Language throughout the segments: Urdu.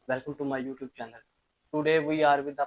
Welcome to my YouTube channel. Today we are with a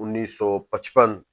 1955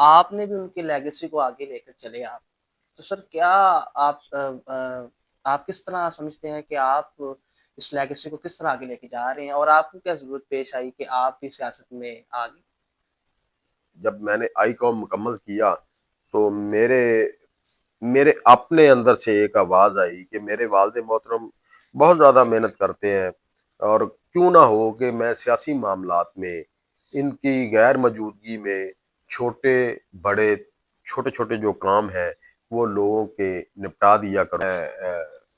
آپ نے بھی ان کی لیگیسی کو آگے لے کر چلے آپ، تو سر کیا آپ کس طرح سمجھتے ہیں کہ آپ اس لیگیسی کو کس طرح آگے لے کے جا رہے ہیں، اور آپ کو کیا ضرورت پیش آئی کہ آپ بھی سیاست میں آ گئے؟ جب میں نے آئی کام مکمل کیا تو میرے اپنے اندر سے ایک آواز آئی کہ میرے والد محترم بہت زیادہ محنت کرتے ہیں، اور کیوں نہ ہو کہ میں سیاسی معاملات میں ان کی غیر موجودگی میں چھوٹے بڑے چھوٹے چھوٹے جو کام ہیں وہ لوگوں کے نپٹا دیا کروں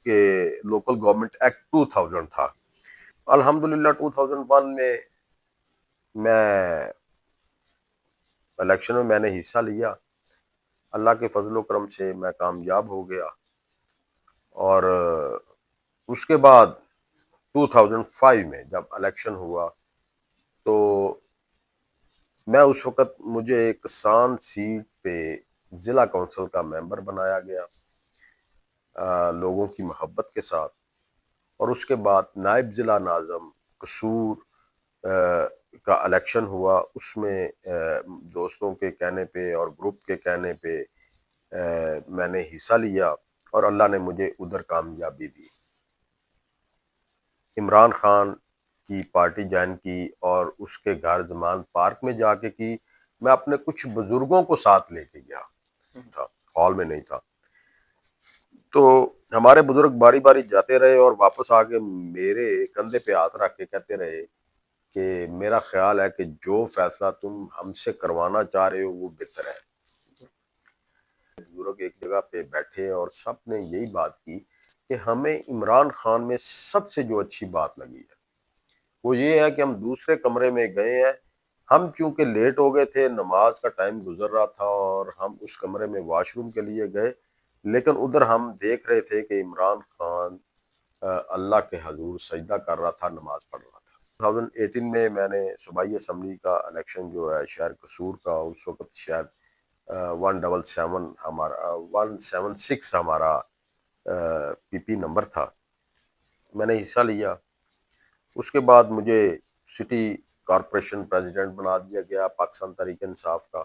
کہ لوکل گورنمنٹ ایکٹ 2000 تھا۔ الحمدللہ 2001 میں میں الیکشن میں نے حصہ لیا، اللہ کے فضل و کرم سے میں کامیاب ہو گیا، اور اس کے بعد 2005 میں جب الیکشن ہوا تو میں اس وقت مجھے ایک سان سیٹ پہ ضلع کونسل کا ممبر بنایا گیا لوگوں کی محبت کے ساتھ، اور اس کے بعد نائب ضلع ناظم قصور کا الیکشن ہوا، اس میں دوستوں کے کہنے پہ اور گروپ کے کہنے پہ میں نے حصہ لیا اور اللہ نے مجھے ادھر کامیابی دی۔ عمران خان کی پارٹی جوائن کی اور اس کے گھر زمان پارک میں جا کے کی۔ میں اپنے کچھ بزرگوں کو ساتھ لے کے گیا تھا، ہال میں نہیں تھا، تو ہمارے بزرگ باری باری جاتے رہے اور واپس آ کے میرے کندھے پہ ہاتھ رکھ کے کہتے رہے کہ میرا خیال ہے کہ جو فیصلہ تم ہم سے کروانا چاہ رہے ہو وہ بہتر ہے۔ بزرگ ایک جگہ پہ بیٹھے اور سب نے یہی بات کی کہ ہمیں عمران خان میں سب سے جو اچھی بات لگی ہے وہ یہ ہے کہ ہم دوسرے کمرے میں گئے ہیں، ہم چونکہ لیٹ ہو گئے تھے، نماز کا ٹائم گزر رہا تھا اور ہم اس کمرے میں واش روم کے لیے گئے، لیکن ادھر ہم دیکھ رہے تھے کہ عمران خان اللہ کے حضور سجدہ کر رہا تھا، نماز پڑھ رہا تھا۔ 2018 میں نے صوبائی اسمبلی کا الیکشن جو ہے شہر قصور کا، اس وقت شاید 177 ہمارا 176 ہمارا پی پی نمبر تھا، میں نے حصہ لیا۔ اس کے بعد مجھے سٹی کارپوریشن پریزیڈنٹ بنا دیا گیا پاکستان تحریک انصاف کا۔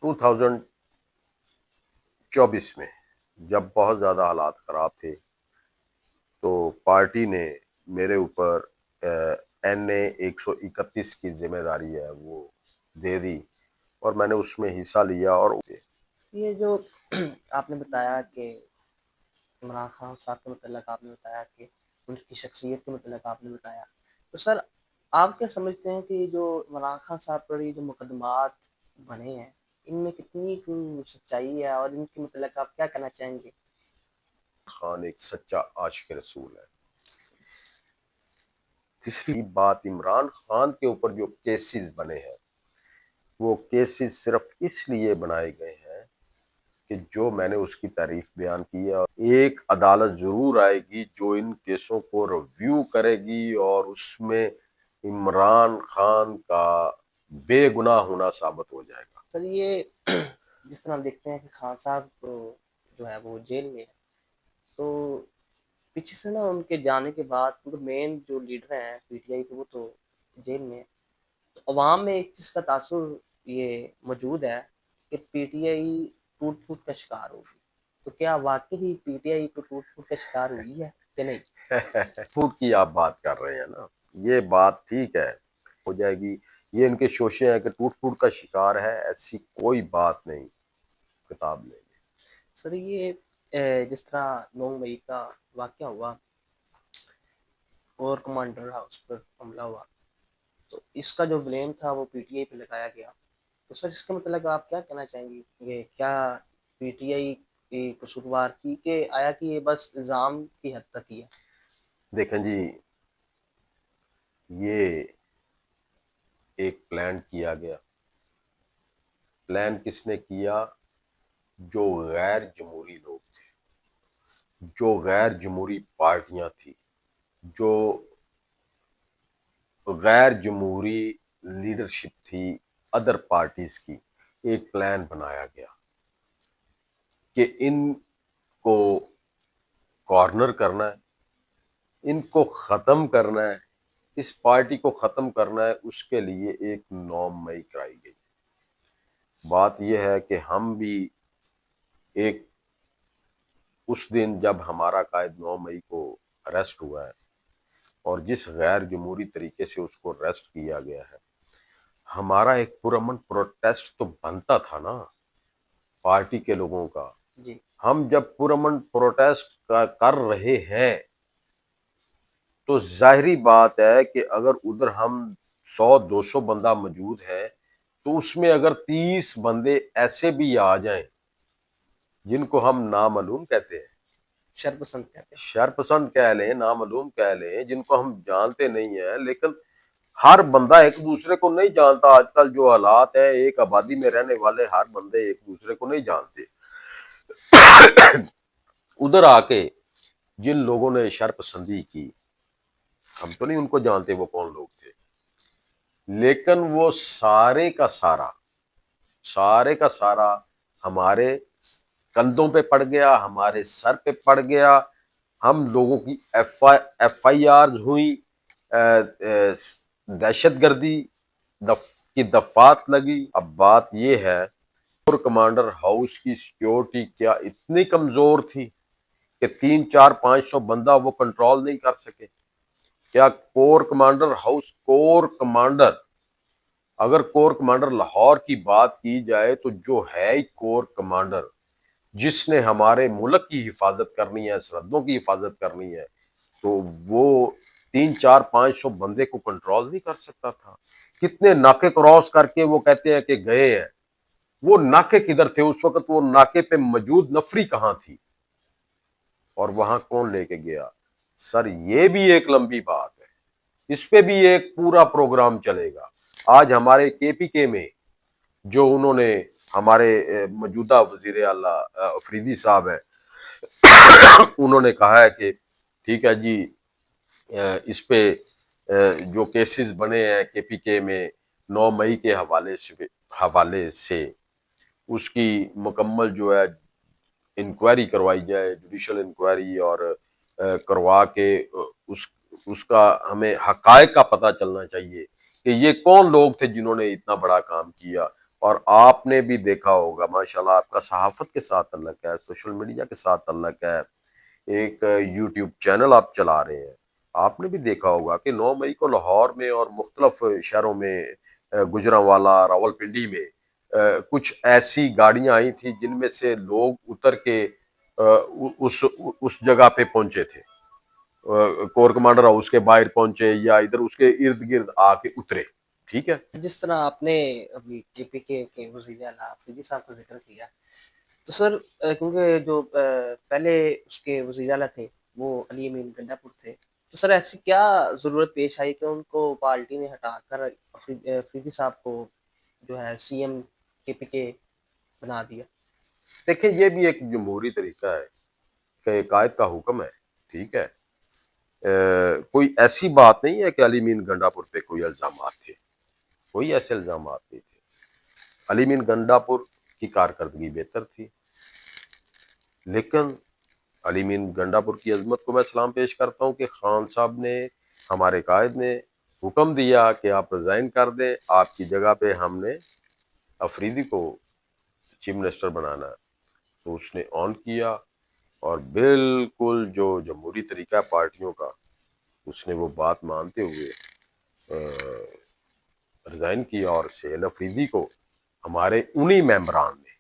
2024 میں جب بہت زیادہ حالات خراب تھے تو پارٹی نے میرے اوپر NA 131 کی ذمہ داری ہے وہ دے دی، اور میں نے اس میں حصہ لیا۔ اور یہ جو آپ نے بتایا کہ عمران خان صاحب کے متعلق آپ نے بتایا کہ ان کی شخصیت کے متعلق آپ نے بتایا، تو سر آپ کیا سمجھتے ہیں کہ یہ جو عمران خان صاحب پر یہ جو مقدمات بنے ہیں ان میں کتنی سچائی ہے، اور ان کے متعلق آپ کیا کہنا چاہیں گے؟ خان ایک سچا عاشق رسول ہے۔ تیسری بات، عمران خان کے اوپر جو کیسز بنے ہیں وہ کیسز صرف اس لیے بنائے گئے ہیں کہ جو میں نے اس کی تعریف بیان کی ہے، ایک عدالت ضرور آئے گی جو ان کیسوں کو ریویو کرے گی اور اس میں عمران خان کا بے گناہ ہونا ثابت ہو جائے گا۔ سر یہ جس طرح ہم دیکھتے ہیں کہ خان صاحب جو ہے وہ جیل میں ہے، تو پیچھے سے نا ان کے جانے کے بعد مین جو لیڈر ہیں PTI کے وہ تو جیل میں ہے، تو عوام میں ایک چیز کا تاثر یہ موجود ہے کہ PTI ٹوٹ پھوٹ کا شکار ہوگی، تو کیا واقعی PTI کو ٹوٹ پھوٹ کا شکار ہوئی ہے کہ نہیں؟ فوڈ کی آپ بات کر رہے ہیں نا، یہ بات ٹھیک ہے، ہو جائے گی، یہ ان کے شوشے ہیں کہ ٹوٹ پھوٹ کا شکار ہے، ایسی کوئی بات نہیں، کتاب لیں گے۔ سر یہ جس طرح 9 مئی کا واقعہ ہوا اور کمانڈر ہاؤس پر حملہ ہوا، تو اس کا جو بلیم تھا وہ PTI پہ لگایا گیا، تو سر اس کے متعلق آپ کیا کہنا چاہیں گے؟ یہ کیا PTI کی قصوروار تھی کہ آیا کہ یہ بس الزام کی حد تک ہی ہے؟ دیکھیں جی، یہ ایک پلان کیا گیا۔ پلان کس نے کیا؟ جو غیر جمہوری لوگ تھے، جو غیر جمہوری پارٹیاں تھیں، جو غیر جمہوری لیڈرشپ تھی ادر پارٹیز کی، ایک پلان بنایا گیا کہ ان کو کارنر کرنا ہے، ان کو ختم کرنا ہے، اس پارٹی کو ختم کرنا ہے، اس کے لیے ایک 9 مئی کرائی گئی۔ بات یہ ہے کہ ہم بھی ایک اس دن جب ہمارا قائد 9 مئی کو اریسٹ ہوا ہے اور جس غیر جمہوری طریقے سے اس کو اریسٹ کیا گیا ہے، ہمارا ایک پرامن پروٹیسٹ تو بنتا تھا نا پارٹی کے لوگوں کا۔ جی ہم جب پرامن پروٹیسٹ کر رہے ہیں تو ظاہری بات ہے کہ اگر ادھر ہم 100 200 بندہ موجود ہے تو اس میں اگر 30 بندے ایسے بھی آ جائیں جن کو ہم نامعلوم کہتے ہیں، شرپسند کہتے ہیں. شرپسند کہہ لیں، نامعلوم کہہ لیں، جن کو ہم جانتے نہیں ہیں، لیکن ہر بندہ ایک دوسرے کو نہیں جانتا۔ آج کل جو حالات ہے، ایک آبادی میں رہنے والے ہر بندے ایک دوسرے کو نہیں جانتے۔ ادھر آ کے جن لوگوں نے شرپسندی کی، ہم تو نہیں ان کو جانتے وہ کون لوگ تھے، لیکن وہ سارے کا سارا ہمارے کندھوں پہ پڑ گیا، ہمارے سر پہ پڑ گیا۔ ہم لوگوں کی ایف آئی آر ہوئی، دہشت گردی کی دفعات لگی۔ اب بات یہ ہے، کور کمانڈر ہاؤس کی سیکیورٹی کیا اتنی کمزور تھی کہ 300 400 500 بندہ وہ کنٹرول نہیں کر سکے؟ کیا corps commander house, corps commander, اگر کور کمانڈر لاہور کی بات کی جائے تو جو ہے کور کمانڈر جس نے ہمارے ملک کی حفاظت کرنی ہے، سرحدوں کی حفاظت کرنی ہے، تو وہ 300 400 500 بندے کو کنٹرول نہیں کر سکتا تھا۔ کتنے ناکے کراس کر کے وہ کہتے ہیں کہ گئے ہیں، وہ ناکے کدھر تھے اس وقت؟ وہ ناکے پہ موجود نفری کہاں تھی اور وہاں کون لے کے گیا؟ سر یہ بھی ایک لمبی بات ہے، اس پہ بھی ایک پورا پروگرام چلے گا۔ آج ہمارے کے پی کے میں جو انہوں نے ہمارے موجودہ وزیر اعلیٰ افریدی صاحب ہیں، انہوں نے کہا ہے کہ ٹھیک ہے جی، اس پہ جو کیسز بنے ہیں کے پی کے میں 9 مئی کے حوالے سے اس کی مکمل جو ہے انکوائری کروائی جائے، جوڈیشل انکوائری، اور کروا کے اس کا ہمیں حقائق کا پتہ چلنا چاہیے کہ یہ کون لوگ تھے جنہوں نے اتنا بڑا کام کیا۔ اور آپ نے بھی دیکھا ہوگا، ماشاءاللہ آپ کا صحافت کے ساتھ تعلق ہے، سوشل میڈیا کے ساتھ تعلق ہے، ایک یوٹیوب چینل آپ چلا رہے ہیں، آپ نے بھی دیکھا ہوگا کہ 9 مئی کو لاہور میں اور مختلف شہروں میں، گجرانوالہ، راولپنڈی میں کچھ ایسی گاڑیاں آئی تھی جن میں سے لوگ اتر کے اس جگہ پہ پہنچے تھے، کور کمانڈر ہاؤس کے باہر پہنچے یا ادھر اس کے ارد گرد آ کے اترے، ٹھیک ہے۔ جس طرح آپ نے ابھی کے پی کے وزیر اعلیٰ افریدی صاحب کا ذکر کیا، تو سر کیونکہ جو پہلے اس کے وزیر اعلیٰ تھے وہ علی امین گنڈا پور تھے، تو سر ایسی کیا ضرورت پیش آئی کہ ان کو پارٹی نے ہٹا کر افریدی صاحب کو جو ہے سی ایم کے پی کے بنا دیا؟ دیکھیں یہ بھی ایک جمہوری طریقہ ہے کہ قائد کا حکم ہے، ٹھیک ہے۔ کوئی ایسی بات نہیں ہے کہ علی مین گنڈا پور پہ کوئی الزامات تھے، کوئی ایسے الزامات نہیں تھے۔ علی مین گنڈا پور کی کارکردگی بہتر تھی، لیکن علی مین گنڈا پور کی عظمت کو میں سلام پیش کرتا ہوں کہ خان صاحب نے، ہمارے قائد نے حکم دیا کہ آپ ریزائن کر دیں، آپ کی جگہ پہ ہم نے افریدی کو چیف منسٹر بنانا ہے، تو اس نے آن کیا اور بالکل جو جمہوری طریقہ ہے پارٹیوں کا، اس نے وہ بات مانتے ہوئے ریزائن کیا، اور سہیل افریدی کو ہمارے انہی ممبران نے،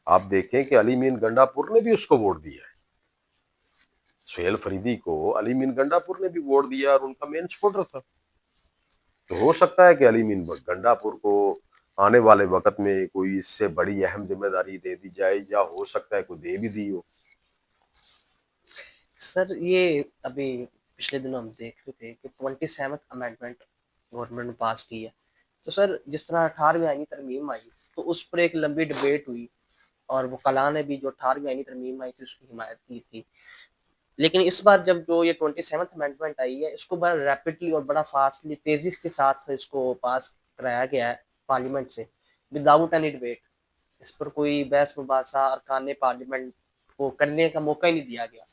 آپ دیکھیں کہ علی مین گنڈا پور نے بھی اس کو ووٹ دیا ہے، سہیل فریدی کو علی مین گنڈا پور نے بھی ووٹ دیا اور ان کا مین سپورٹر تھا۔ تو ہو سکتا ہے کہ علی مین گنڈا پور کو آنے والے وقت میں کوئی اس سے بڑی اہم ذمہ داری دے دی جائے، یا ہو سکتا ہے کوئی دے بھی دی ہو۔ سر یہ ابھی پچھلے دنوں ہم دیکھ رہے تھے کہ 27 امینڈمنٹ گورنمنٹ نے پاس کی ہے، تو سر جس طرح 18ویں آئینی ترمیم آئی تو اس پر ایک لمبی ڈبیٹ ہوئی، اور وکلاء نے بھی جو 18ویں آئینی ترمیم آئی تھی اس کی حمایت کی تھی، لیکن اس بار جب جو یہ 27 امینڈمنٹ آئی ہے اس کو بڑا ریپڈلی اور بڑا فاسٹلی تیزی کے ساتھ اس کو پاس کرایا گیا ہے پارلیمنٹ سے، وداؤٹ اینی ڈبیٹ۔ اس پر کوئی بحث مباحثہ ارکان پارلیمنٹ کو کرنے کا موقع ہی نہیں دیا گیا۔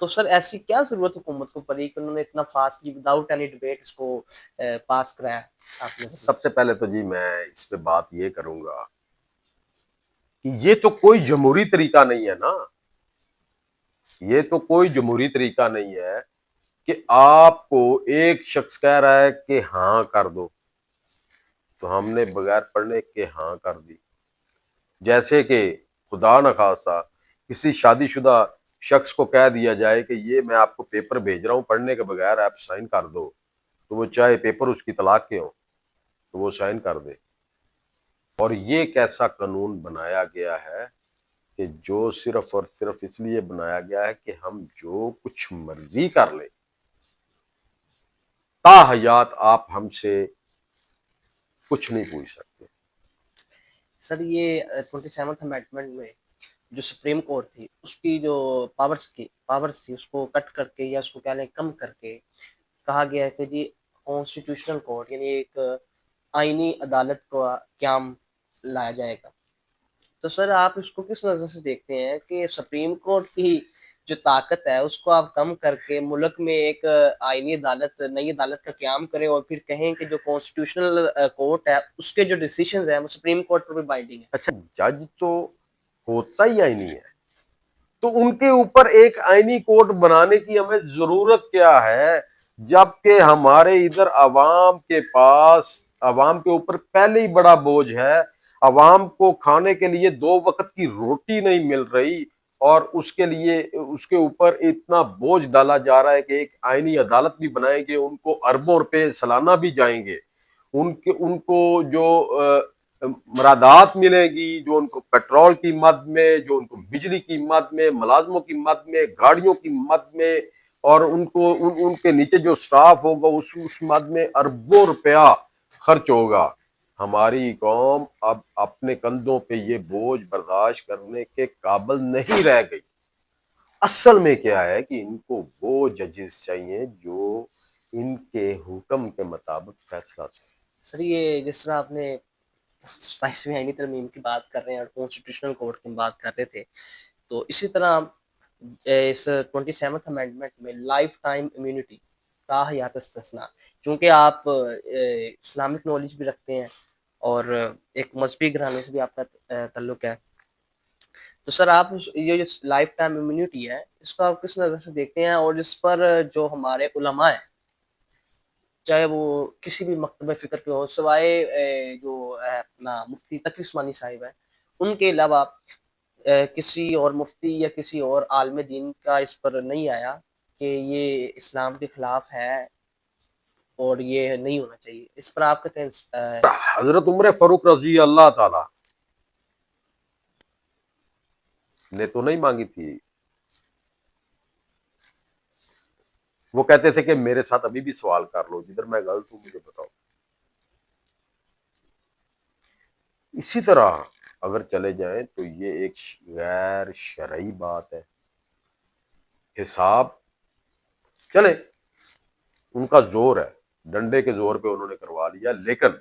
تو سر ایسی کیا ضرورت حکومت کو پڑی کہ انہوں نے اتنا فاسٹلی وداؤٹ اینی ڈبیٹ اس کو پاس کرایا؟ آپ نے سب سے پہلے تو جی میں اس پہ بات یہ کروں گا کہ یہ تو کوئی جمہوری طریقہ نہیں ہے نا، یہ تو کوئی جمہوری طریقہ نہیں ہے کہ آپ کو ایک شخص کہہ رہا ہے کہ ہاں کر دو تو ہم نے بغیر پڑھنے کے ہاں کر دی. جیسے کہ خدا نخواستہ کسی شادی شدہ شخص کو کہہ دیا جائے کہ یہ میں آپ کو پیپر بھیج رہا ہوں، پڑھنے کے بغیر آپ سائن کر دو، تو وہ چاہے پیپر اس کی طلاق کے ہوں تو وہ سائن کر دے. اور یہ ایک ایسا قانون بنایا گیا ہے کہ جو صرف اور صرف اس لیے بنایا گیا ہے کہ ہم جو کچھ مرضی کر لیں، تا حیات آپ ہم سے کچھ نہیں پوچھ سکتے. سر یہ 27th امینڈمنٹ میں جو سپریم کورٹ تھی اس کی جو پاورز تھی اس کو کٹ کر کے یا اس کو کیا لیں کم کر کے کہا گیا ہے کہ جی کانسٹیٹیوشنل کورٹ یعنی ایک آئینی عدالت کو قیام لایا جائے گا. تو سر آپ اس کو کس نظر سے دیکھتے ہیں کہ سپریم کورٹ کی جو طاقت ہے اس کو آپ کم کر کے ملک میں ایک آئینی عدالت نئی عدالت کا قیام کریں اور پھر کہیں کہ جو کانسٹیٹیوشنل کورٹ ہے اس کے جو ڈیسیشنز ہیں وہ سپریم کورٹ پر بھی بائنڈنگ ہے؟ اچھا، جج تو ہوتا ہی آئینی ہے، تو ان کے اوپر ایک آئینی کوڈ بنانے کی ہمیں ضرورت کیا ہے، جبکہ ہمارے ادھر عوام کے پاس عوام کے اوپر پہلے ہی بڑا بوجھ ہے. عوام کو کھانے کے لیے 2 وقت کی روٹی نہیں مل رہی اور اس کے لیے اس کے اوپر اتنا بوجھ ڈالا جا رہا ہے کہ ایک آئینی عدالت بھی بنائیں گے، ان کو اربوں روپے سالانہ بھی جائیں گے، ان کو جو مرادات ملیں گی، جو ان کو پیٹرول کی مد میں، جو ان کو بجلی کی مد میں، ملازموں کی مد میں، گاڑیوں کی مد میں، اور ان کے نیچے جو سٹاف ہوگا اس مد میں اربوں روپیہ خرچ ہوگا. ہماری قوم اب اپنے کندھوں پہ یہ بوجھ برداشت کرنے کے قابل نہیں رہ گئی. اصل میں کیا ہے کہ ان کو وہ ججز چاہیے جو ان کے حکم کے مطابق فیصلہ کریں. سر یہ جس طرح آپ نے 27ویں آئینی ترمیم کی بات کر رہے ہیں اور کانسٹیٹیوشنل کورٹ کی بات کر رہے تھے، تو اسی طرح اس 27th امینڈمنٹ میں لائف ٹائم امیونٹی تا حیات استثناء، چونکہ آپ اسلامک نالج بھی رکھتے ہیں اور ایک مذہبی گھرانے سے بھی آپ کا تعلق ہے، تو سر آپ یہ جو لائف ٹائم امیونٹی ہے اس کو آپ کس نظر سے دیکھتے ہیں اور اس پر جو ہمارے علماء ہیں چاہے وہ کسی بھی مکتبہ فکر کے ہو سوائے جو اپنا مفتی تقی عثمانی صاحب ہیں ان کے علاوہ کسی اور مفتی یا کسی اور عالم دین کا اس پر نہیں آیا کہ یہ اسلام کے خلاف ہے اور یہ نہیں ہونا چاہیے، اس پر آپ کا حضرت عمر فاروق رضی اللہ تعالی نے تو نہیں مانگی تھی، وہ کہتے تھے کہ میرے ساتھ ابھی بھی سوال کر لو، جدھر میں غلط ہوں مجھے بتاؤ. اسی طرح اگر چلے جائیں تو یہ ایک غیر شرعی بات ہے. حساب چلے ان کا زور ہے، ڈنڈے کے زور پہ انہوں نے کروا لیا، لیکن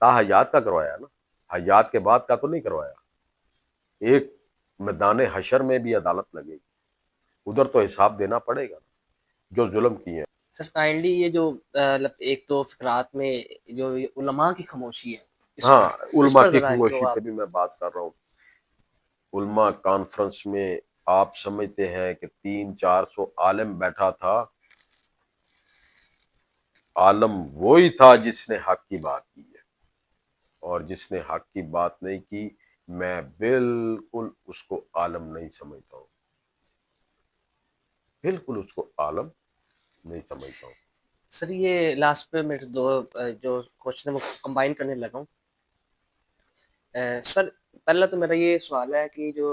تا حیات کا کروایا نا، حیات کے بعد کا تو نہیں کروایا. ایک میدان حشر میں بھی عدالت لگے گی، ادھر تو حساب دینا پڑے گا جو ظلم کیے ہیں. سر کائنڈلی یہ جو ایک تو فقرات میں جو علماء کی خاموشی ہے ہاں، اس علماء پر کی ذرا جو خاموشی پہ آپ بھی میں بات کر رہا ہوں. علماء کانفرنس میں آپ سمجھتے ہیں کہ 300-400 عالم بیٹھا تھا، عالم وہی تھا جس نے حق کی بات کی ہے، اور جس نے حق کی بات نہیں کی میں بالکل اس کو عالم نہیں سمجھتا ہوں، بالکل اس کو عالم نہیں سمجھتا ہوں. سر یہ لاسٹ پہ میرے دو جو کوشچن ہے وہ کمبائن کرنے لگا ہوں. سر پہلا تو میرا یہ سوال ہے کہ جو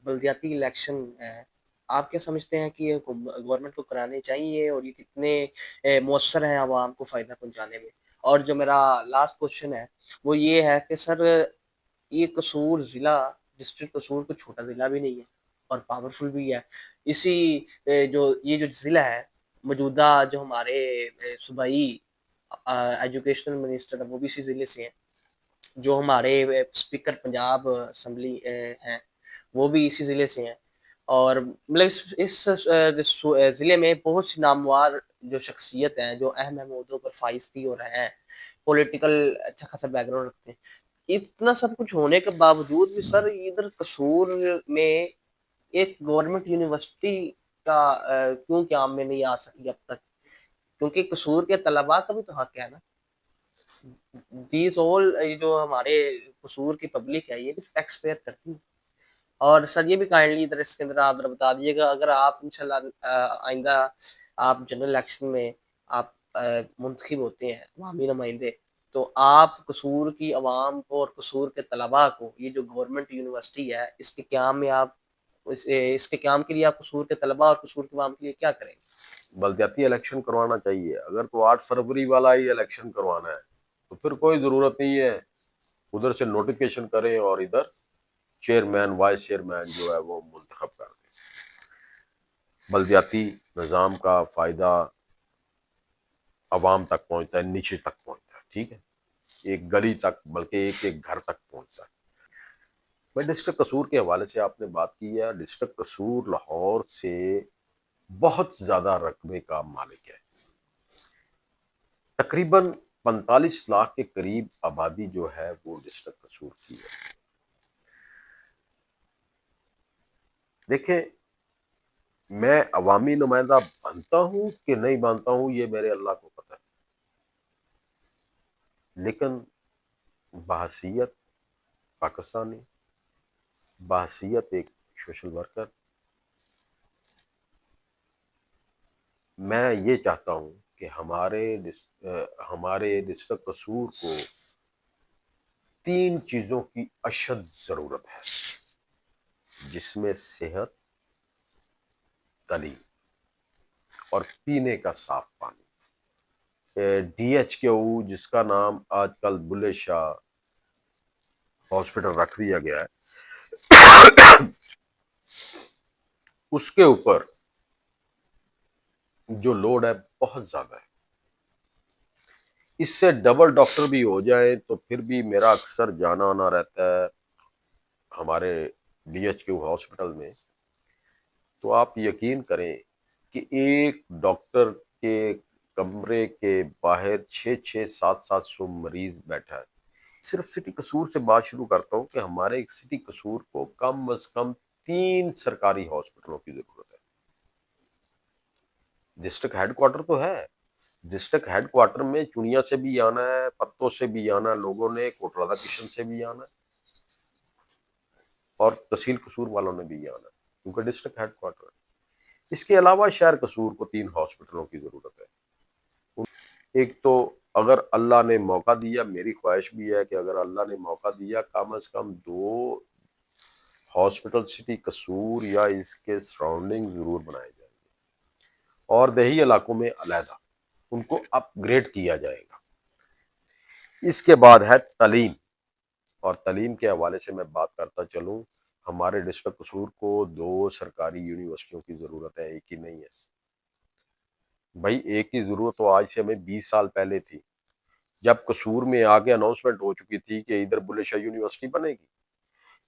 بلدیاتی الیکشن ہے آپ کیا سمجھتے ہیں کہ یہ گورنمنٹ کو کرانے چاہیے اور یہ کتنے مؤثر ہیں عوام کو فائدہ پہنچانے میں؟ اور جو میرا لاسٹ کوشچن ہے وہ یہ ہے کہ سر یہ قصور ضلع ڈسٹرکٹ قصور کو چھوٹا ضلع بھی نہیں ہے اور پاورفل بھی ہے. اسی جو یہ جو ضلع ہے موجودہ جو ہمارے صوبائی ایجوکیشنل منسٹر ہے وہ بھی اسی ضلع سے ہیں، جو ہمارے اسپیکر پنجاب اسمبلی ہیں وہ بھی اسی ضلع سے ہیں، اور مطلب اس ضلع میں بہت سی ناموار جو شخصیت ہیں جو اہم اہم عہدوں پر فائز بھی ہو رہے ہیں، پولیٹیکل اچھا خاصا بیک گراؤنڈ رکھتے ہیں. اتنا سب کچھ ہونے کے باوجود بھی سر ادھر قصور میں ایک گورنمنٹ یونیورسٹی کا کیوں قیام میں نہیں آ سکی اب تک؟ کیونکہ قصور کے طلباء کا بھی تو حق ہے نا. دیز آل جو ہمارے قصور کی پبلک ہے یہ بھی ٹیکس پیئر کرتی ہے. اور سر یہ بھی کائنڈلی ادھر اس کے اندر آپ بتا دیجیے گا، اگر آپ انشاءاللہ آئندہ آپ جنرل الیکشن میں آپ منتخب ہوتے ہیں عوامی نمائندے، تو آپ قصور کی عوام کو اور قصور کے طلباء کو یہ جو گورنمنٹ یونیورسٹی ہے اس کے قیام میں آپ اس کے قیام کے لیے آپ قصور کے طلباء اور قصور کی عوام کے لیے کیا کریں گے؟ بلدیاتی الیکشن کروانا چاہیے. اگر تو 8 فروری والا ہی الیکشن کروانا ہے تو پھر کوئی ضرورت نہیں ہے ادھر سے نوٹیفکیشن کریں اور ادھر چیئرمین وائس چیئرمین جو ہے وہ منتخب کر دیں. بلدیاتی نظام کا فائدہ عوام تک پہنچتا ہے، نیچے تک پہنچتا ہے. ٹھیک ہے، ایک گلی تک بلکہ ایک ایک گھر تک پہنچتا ہے. میں ڈسٹرکٹ قصور کے حوالے سے آپ نے بات کی ہے. ڈسٹرکٹ قصور لاہور سے بہت زیادہ رقبے کا مالک ہے. تقریباً 45 لاکھ کے قریب آبادی جو ہے وہ ڈسٹرکٹ قصور کی ہے. دیکھیں، میں عوامی نمائندہ بنتا ہوں کہ نہیں بنتا ہوں یہ میرے اللہ کو پتہ ہے، لیکن بحیثیت پاکستانی، بحیثیت ایک سوشل ورکر، میں یہ چاہتا ہوں کہ ہمارے ڈسٹرکٹ قصور کو 3 چیزوں کی اشد ضرورت ہے، جس میں صحت، تعلیم اور پینے کا صاف پانی. ڈی ایچ کے او جس کا نام آج کل بلے شاہ ہاسپٹل رکھ دیا گیا ہے، اس کے اوپر جو لوڈ ہے بہت زیادہ ہے. اس سے ڈبل ڈاکٹر بھی ہو جائیں تو پھر بھی میرا اکثر جانا آنا رہتا ہے ہمارے ڈی ایچ کیو ہاسپٹل میں. تو آپ یقین کریں کہ ایک ڈاکٹر کے کمرے کے باہر 600-700 مریض بیٹھا ہے. صرف سٹی قصور سے بات شروع کرتا ہوں کہ ہمارے ایک سٹی قصور کو کم از کم 3 سرکاری ہاسپٹلوں کی ضرورت ہے. ڈسٹرکٹ ہیڈ کوارٹر تو ہے، ڈسٹرکٹ ہیڈ کوارٹر میں چنیا سے بھی آنا ہے، پتوں سے بھی آنا ہے لوگوں نے، کوٹ رادا کشن سے بھی آنا ہے، اور تحصیل قصور والوں نے بھی آنا ہے کیونکہ ڈسٹرکٹ ہیڈ کوارٹر ہے. اس کے علاوہ شہر قصور کو 3 ہاسپٹلوں کی ضرورت ہے. ایک تو اگر اللہ نے موقع دیا، میری خواہش بھی ہے کہ اگر اللہ نے موقع دیا کم از کم 2 ہاسپٹل سٹی قصور یا اس کے سراؤنڈنگ ضرور بنائے جائیں گے، اور دیہی علاقوں میں علیحدہ ان کو اپ گریڈ کیا جائے گا. اس کے بعد ہے تعلیم، اور تعلیم کے حوالے سے میں بات کرتا چلوں. ہمارے ڈسٹرکٹ قصور کو 2 سرکاری یونیورسٹیوں کی ضرورت ہے، ایک ہی نہیں ہے. بھائی ایک کی ضرورت تو آج سے ہمیں 20 سال پہلے تھی، جب قصور میں آگے اناؤنسمنٹ ہو چکی تھی کہ ادھر بلے شاہ یونیورسٹی بنے گی.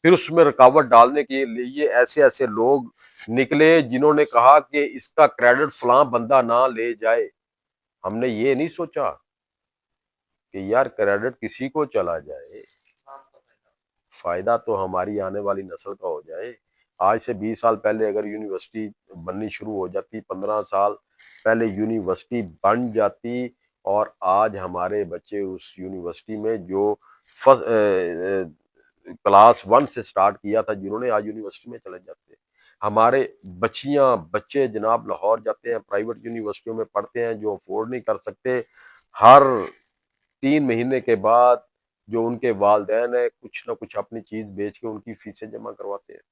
پھر اس میں رکاوٹ ڈالنے کے لیے ایسے ایسے لوگ نکلے جنہوں نے کہا کہ اس کا کریڈٹ فلاں بندہ نہ لے جائے. ہم نے یہ نہیں سوچا کہ یار کریڈٹ کسی کو چلا جائے، فائدہ تو ہماری آنے والی نسل کا ہو جائے. آج سے 20 سال پہلے اگر یونیورسٹی بننی شروع ہو جاتی، 15 سال پہلے یونیورسٹی بن جاتی، اور آج ہمارے بچے اس یونیورسٹی میں جو کلاس 1 سے سٹارٹ کیا تھا جنہوں نے، آج یونیورسٹی میں چلے جاتے. ہمارے بچے جناب لاہور جاتے ہیں، پرائیویٹ یونیورسٹیوں میں پڑھتے ہیں جو افورڈ نہیں کر سکتے. ہر 3 مہینے کے بعد جو ان کے والدین ہیں کچھ نہ کچھ اپنی چیز بیچ کے ان کی فیسیں جمع کرواتے ہیں.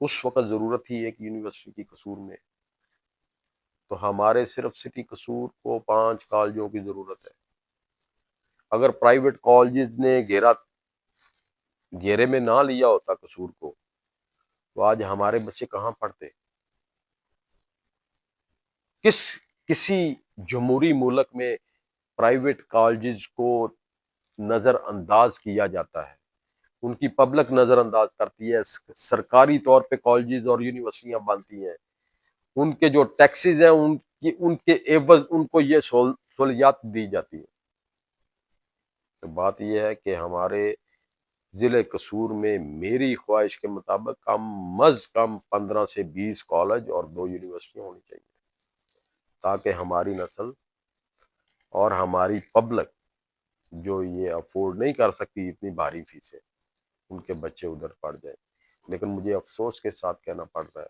اس وقت ضرورت تھی ایک یونیورسٹی کی قصور میں، تو ہمارے صرف سٹی قصور کو 5 کالجوں کی ضرورت ہے. اگر پرائیویٹ کالجز نے گھیرے میں نہ لیا ہوتا قصور کو، تو آج ہمارے بچے کہاں پڑھتے؟ کسی جمہوری ملک میں پرائیویٹ کالجز کو نظر انداز کیا جاتا ہے، ان کی پبلک نظر انداز کرتی ہے، سرکاری طور پہ کالجز اور یونیورسٹیاں بنتی ہیں، ان کے جو ٹیکسز ہیں ان کے عوض ان کو یہ سہولیات دی جاتی ہیں. تو بات یہ ہے کہ ہمارے ضلع قصور میں میری خواہش کے مطابق کم از کم 15 سے 20 کالج اور 2 یونیورسٹیاں ہونی چاہیے، تاکہ ہماری نسل اور ہماری پبلک جو یہ افورڈ نہیں کر سکتی اتنی بھاری فیسیں، ان کے بچے ادھر پڑھ جائیں۔ لیکن مجھے افسوس کے ساتھ کہنا پڑ رہا ہے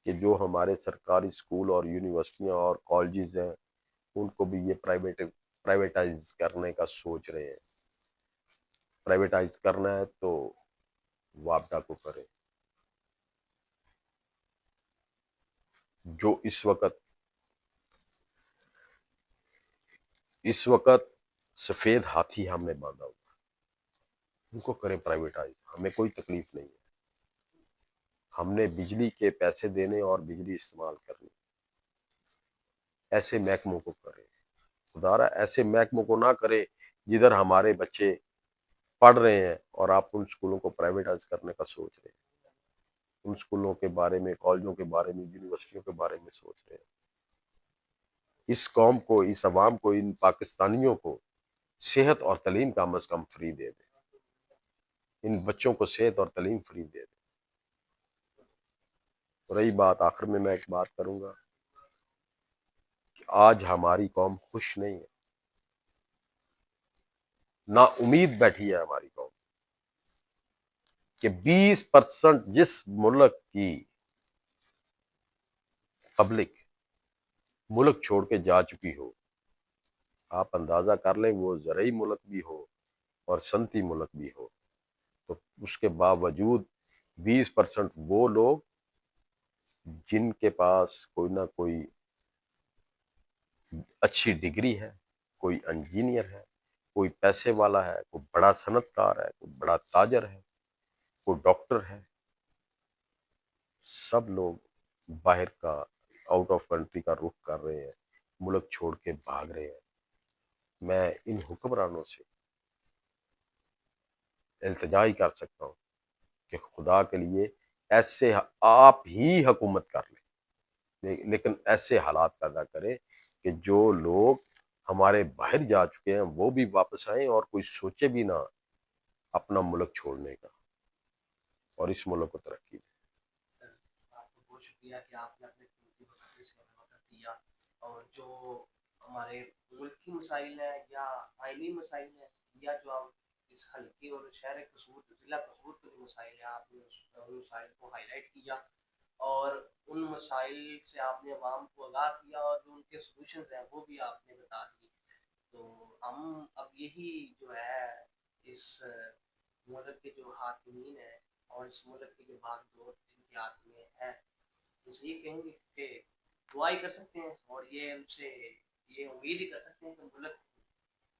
کہ جو ہمارے سرکاری اسکول اور یونیورسٹیاں اور کالجز ہیں ان کو بھی یہ پرائیویٹائز کرنے کا سوچ رہے ہیں۔ پرائیویٹائز کرنا ہے تو وابڈا کو کرے، جو اس وقت سفید ہاتھی ہم نے باندھا ہوا، ان کو کریں پرائیویٹائز، ہمیں کوئی تکلیف نہیں ہے۔ ہم نے بجلی کے پیسے دینے اور بجلی استعمال کرنی، ایسے محکموں کو کریں۔ خدا ایسے محکموں کو نہ کرے جدھر ہمارے بچے پڑھ رہے ہیں اور آپ ان اسکولوں کو پرائیویٹائز کرنے کا سوچ رہے ہیں، ان اسکولوں کے بارے میں، کالجوں کے بارے میں، یونیورسٹیوں کے بارے میں سوچ رہے ہیں۔ اس قوم کو، اس عوام کو، ان پاکستانیوں کو صحت اور تعلیم کم از کم فری دے دیں، ان بچوں کو صحت اور تعلیم فری دے دیں۔ رہی بات، آخر میں ایک بات کروں گا کہ آج ہماری قوم خوش نہیں ہے، نا امید بیٹھی ہے ہماری قوم کہ 20% جس ملک کی پبلک ملک چھوڑ کے جا چکی ہو، آپ اندازہ کر لیں وہ زرعی ملک بھی ہو اور صنعتی ملک بھی ہو، تو اس کے باوجود 20% وہ لوگ جن کے پاس کوئی نہ کوئی اچھی ڈگری ہے، کوئی انجینئر ہے، کوئی پیسے والا ہے، کوئی بڑا صنعت کار ہے، کوئی بڑا تاجر ہے، کوئی ڈاکٹر ہے، سب لوگ باہر کا، آؤٹ آف کنٹری کا رخ کر رہے ہیں، ملک چھوڑ کے بھاگ رہے ہیں۔ میں ان حکمرانوں سے التجا ہی کر سکتا ہوں کہ خدا کے لیے ایسے آپ ہی حکومت کر لیں، لیکن ایسے حالات پیدا کریں کہ جو لوگ ہمارے باہر جا چکے ہیں وہ بھی واپس آئیں اور کوئی سوچے بھی نہ اپنا ملک چھوڑنے کا، اور اس ملک کو ترقی دیں۔ آپ کو بہت شکریہ کہ آپ نے اپنے قیمتی وقت سے ہمیں وقت دیا، اور جو ہمارے ملک کی مسائل ہیں یا آئینی مسائل ہیں، یا جو آپ اس حلقے اور شہر قصور، ضلع قصور کے جو مسائل ہیں، آپ نے ان مسائل کو ہائی لائٹ کیا، اور ان مسائل سے آپ نے عوام کو آگاہ کیا، اور جو ان کے سولوشنز ہیں وہ بھی آپ نے بتا دی۔ تو ہم اب یہی جو ہے اس ملک کے جو حاکمین ہیں اور اس ملک کے جو باغ دور جن کے ہاتھ میں ہے، ان سے یہ کہیں گے کہ دعائی کر سکتے ہیں، اور یہ ان سے یہ امید ہی کر سکتے ہیں کہ ملک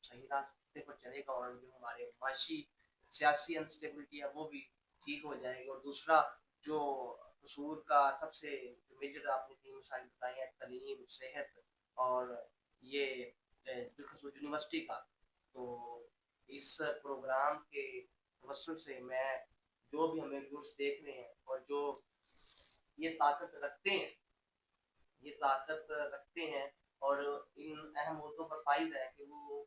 صحیح راستے پر چلے گا، اور جو ہمارے معاشی سیاسی انسٹیبلٹی ہے وہ بھی ٹھیک ہو جائے گی۔ اور دوسرا جو قصور کا سب سے میجر آپ نے تین مسائل بتائی ہیں، تعلیم، صحت اور یہ بالخصوص یونیورسٹی کا، تو اس پروگرام کے توسل سے میں جو بھی ہمیں ویورز دیکھ رہے ہیں اور جو یہ طاقت رکھتے ہیں، یہ طاقت رکھتے ہیں اور ان اہم عہدوں پر فائز ہے کہ وہ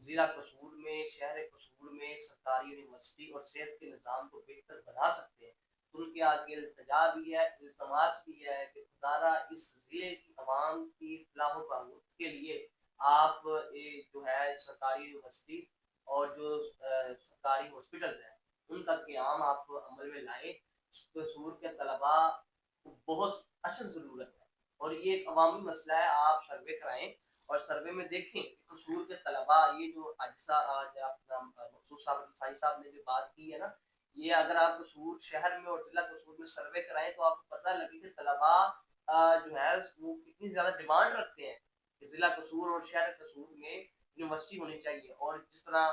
ضلع قصور میں، شہر قصور میں سرکاری یونیورسٹی اور صحت کے نظام کو بہتر بنا سکتے ہیں، تو ان کے آگے التجا بھی ہے، التماس بھی ہے کہ خدارہ اس ضلع کی عوام کی فلاح و بہبود کے لیے آپ جو ہے سرکاری یونیورسٹی اور جو سرکاری ہاسپٹلز ہیں ان کا قیام آپ عمل میں لائیں۔ قصور کے طلباء کو بہت اشد ضرورت ہے، اور یہ ایک عوامی مسئلہ ہے۔ آپ سروے کرائیں اور سروے میں دیکھیں کہ قصور کے طلباء، یہ جو اجزا آج اپنا مخصوص صاحب انصاری صاحب نے جو بات کی ہے نا، یہ اگر آپ قصور شہر میں اور ضلع قصور میں سروے کرائیں تو آپ کو پتہ لگے کہ طلباء جو ہے وہ کتنی زیادہ ڈیمانڈ رکھتے ہیں کہ ضلع قصور اور شہر قصور میں یونیورسٹی ہونی چاہیے۔ اور جس طرح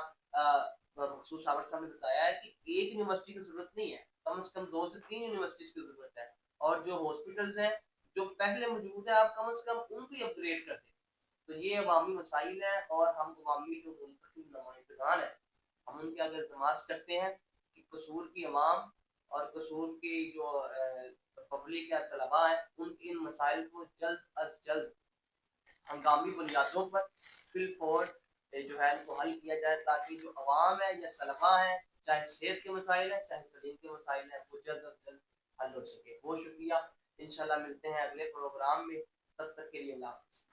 مخصوص صاحب صاحب نے بتایا ہے کہ ایک یونیورسٹی کی ضرورت نہیں ہے، کم سے کم 2 سے 3 یونیورسٹیز کی ضرورت ہے، اور جو ہاسپٹلز ہیں جو پہلے موجود ہے آپ کم از کم ان کو اپ گریڈ کر دیں۔ تو یہ عوامی مسائل ہیں، اور ہم عوامی جو منتخب نمائندگان ہیں ہم ان کے آگے التماس کرتے ہیں کہ قصور کی عوام اور قصور کی جو پبلک یا طلباء ہیں ان مسائل کو جلد از جلد ہنگامی بنیادوں پر فل فور جو ہے ان کو حل کیا جائے تاکہ جو عوام ہے یا طلباء ہیں، چاہے صحت کے مسائل ہیں چاہے تعلیم کے مسائل ہیں، وہ جلد از جلد حل ہو سکے. بہت شکریہ. انشاءاللہ ملتے ہیں اگلے پروگرام میں. تب تک کے لیے اللہ حافظ.